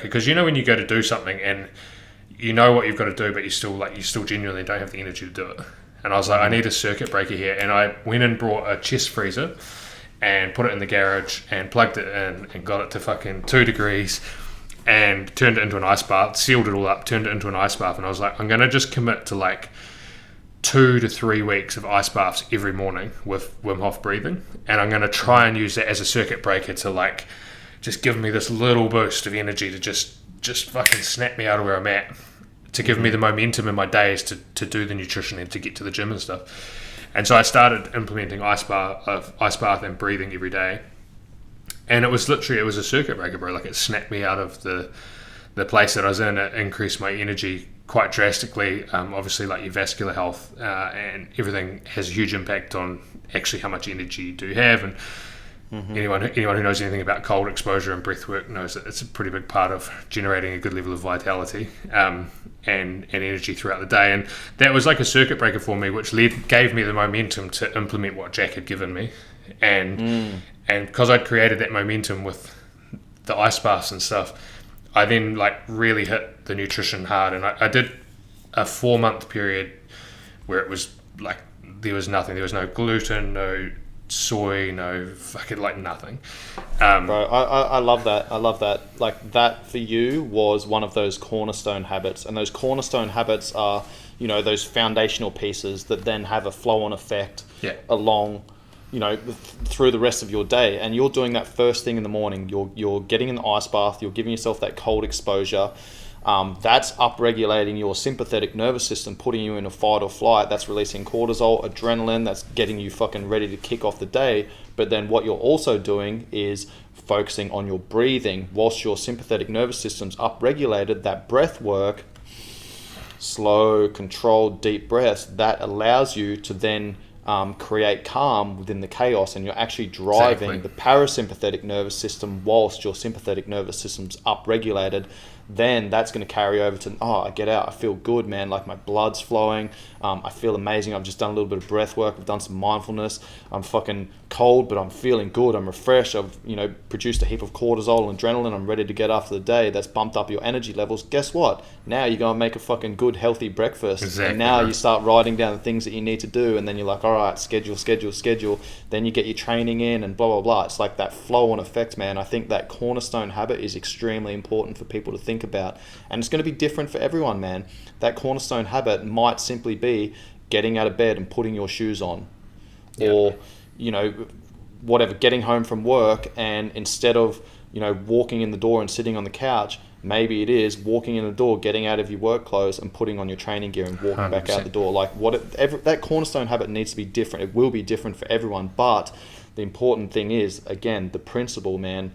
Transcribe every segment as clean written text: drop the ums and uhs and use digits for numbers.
because you know when you go to do something and you know what you've got to do, but you still genuinely don't have the energy to do it. And I was like, I need a circuit breaker here. And I went and brought a chest freezer and put it in the garage and plugged it in and got it to fucking 2 degrees and turned it into an ice bath, sealed it all up, turned it into an ice bath. And I was like, I'm going to just commit to like 2 to 3 weeks of ice baths every morning with Wim Hof breathing. And I'm going to try and use that as a circuit breaker to like just give me this little boost of energy to just fucking snap me out of where I'm at, to give me the momentum in my days to do the nutrition and to get to the gym and stuff. And so I started implementing ice bath and breathing every day. And it was a circuit breaker, bro. Like, it snapped me out of the place that I was in. It increased my energy quite drastically. Obviously, like, your vascular health and everything has a huge impact on actually how much energy you do have. And anyone who knows anything about cold exposure and breathwork knows that it's a pretty big part of generating a good level of vitality and energy throughout the day. And that was like a circuit breaker for me, which gave me the momentum to implement what Jack had given me. And because I'd created that momentum with the ice baths and stuff, I then like really hit the nutrition hard. And I did a 4-month period where it was like there was nothing. There was no gluten, no soy, no fucking like nothing. Bro, I love that. I love that. Like, that for you was one of those cornerstone habits, and those cornerstone habits are, you know, those foundational pieces that then have a flow-on effect along, you know, through the rest of your day. And you're doing that first thing in the morning. You're getting in the ice bath. You're giving yourself that cold exposure. That's upregulating your sympathetic nervous system, putting you in a fight or flight. That's releasing cortisol, adrenaline. That's getting you fucking ready to kick off the day. But then what you're also doing is focusing on your breathing. Whilst your sympathetic nervous system's upregulated, that breath work, slow, controlled, deep breaths, that allows you to then create calm within the chaos, and you're actually driving the parasympathetic nervous system whilst your sympathetic nervous system's upregulated. Then that's going to carry over to, I get out, I feel good, man, like my blood's flowing, I feel amazing, I've just done a little bit of breath work, I've done some mindfulness, I'm fucking cold, but I'm feeling good, I'm refreshed, I've, you know, produced a heap of cortisol and adrenaline, I'm ready to get after the day. That's bumped up your energy levels. Guess what? Now you're going to make a fucking good, healthy breakfast. Exactly. And now you start writing down the things that you need to do, and then you're like, all right, schedule. Then you get your training in and blah, blah, blah. It's like that flow on effect, man. I think that cornerstone habit is extremely important for people to think about. And it's going to be different for everyone, man. That cornerstone habit might simply be getting out of bed and putting your shoes on. Yep. Or, you know, whatever, getting home from work, and instead of, you know, walking in the door and sitting on the couch, maybe it is walking in the door, getting out of your work clothes and putting on your training gear and walking 100%. Back out the door. Like, that cornerstone habit needs to be different. It will be different for everyone. But the important thing is, again, the principle, man,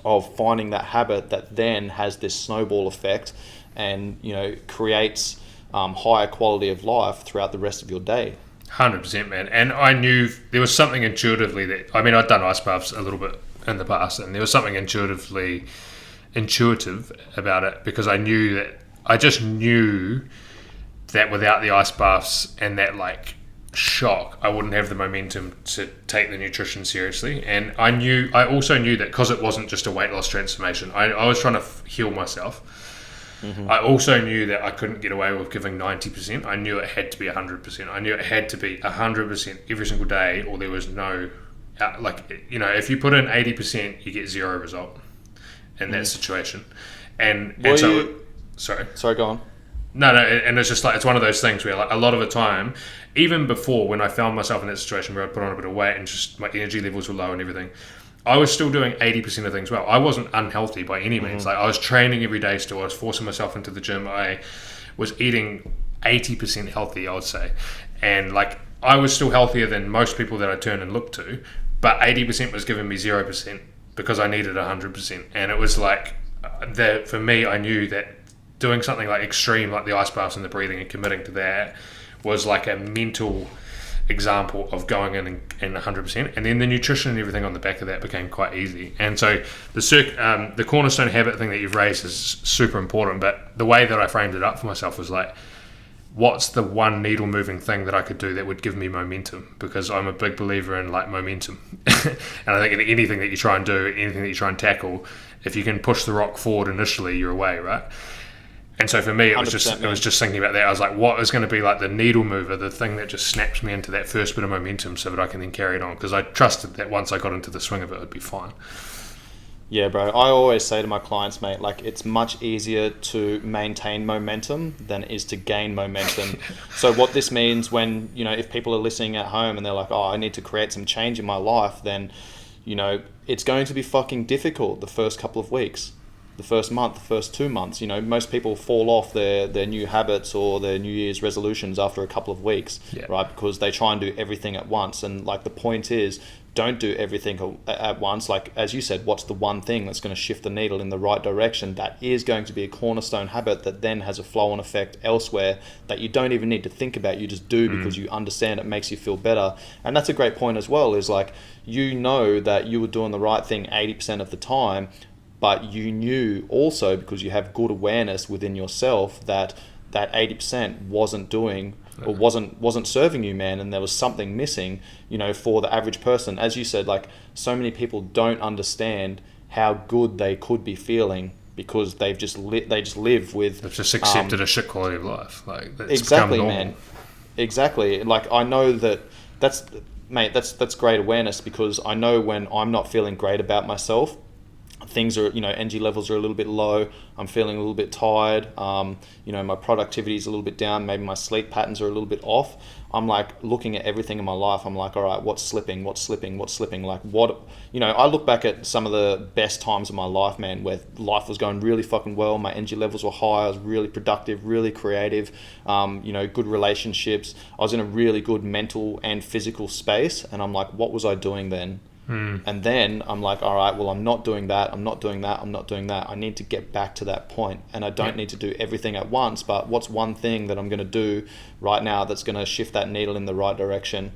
of finding that habit that then has this snowball effect and, you know, creates higher quality of life throughout the rest of your day. 100%, man. And I knew there was something intuitively that, I mean, I'd done ice baths a little bit in the past, and there was something intuitive about it, because I just knew that without the ice baths and that like shock, I wouldn't have the momentum to take the nutrition seriously. And I also knew that because it wasn't just a weight loss transformation, I was trying to heal myself. I also knew that I couldn't get away with giving 90%. I knew it had to be 100%. I knew it had to be 100% every single day, or there was no, like, you know, if you put in 80%, you get zero result in that situation. And sorry, go on. No, and it's just like, it's one of those things where, like, a lot of the time, even before, when I found myself in that situation where I'd put on a bit of weight and just my energy levels were low and everything, I was still doing 80% of things well. I wasn't unhealthy by any means. Like, I was training every day still. I was forcing myself into the gym. I was eating 80% healthy, I would say. And, like, I was still healthier than most people that I turn and look to, but 80% was giving me 0% because I needed 100%. And it was like, for me, I knew that doing something like extreme, like the ice baths and the breathing and committing to that, was like a mental example of going in and 100%, and then the nutrition and everything on the back of that became quite easy. And so the cornerstone habit thing that you've raised is super important, but the way that I framed it up for myself was like, what's the one needle moving thing that I could do that would give me momentum? Because I'm a big believer in like momentum. And I think in anything that you try and do, anything that you try and tackle, If you can push the rock forward initially, you're away, right? And so for me, it was just thinking about that. I was like, what is going to be like the needle mover, the thing that just snaps me into that first bit of momentum so that I can then carry it on? Because I trusted that once I got into the swing of it, it'd be fine. Yeah, bro. I always say to my clients, mate, like it's much easier to maintain momentum than it is to gain momentum. So what this means when, if people are listening at home and they're like, oh, I need to create some change in my life, then, it's going to be fucking difficult the first couple of weeks. The first month, the first 2 months, most people fall off their new habits or their New Year's resolutions after a couple of weeks, right? Because they try and do everything at once. And like the point is, don't do everything at once. Like, as you said, what's the one thing that's going to shift the needle in the right direction that is going to be a cornerstone habit that then has a flow-on effect elsewhere that you don't even need to think about. You just do because you understand it makes you feel better. And that's a great point as well, is like, that you were doing the right thing 80% of the time, but you knew also, because you have good awareness within yourself, that 80% wasn't doing or wasn't serving you, man, and there was something missing, for the average person. As you said, like, so many people don't understand how good they could be feeling because they've just live with... They've just accepted a shit quality of life. Like, that's exactly, become normal. Man. Exactly. Like, I know that's great awareness, because I know when I'm not feeling great about myself, things are, energy levels are a little bit low, I'm feeling a little bit tired, my productivity is a little bit down, maybe my sleep patterns are a little bit off. I'm like looking at everything in my life, I'm like, all right, what's slipping, like what, I look back at some of the best times of my life, man, where life was going really fucking well, my energy levels were high, I was really productive, really creative, good relationships, I was in a really good mental and physical space, and I'm like, what was I doing then? And then I'm like, all right, well, I'm not doing that. I need to get back to that point. And I don't need to do everything at once, but what's one thing that I'm going to do right now that's going to shift that needle in the right direction?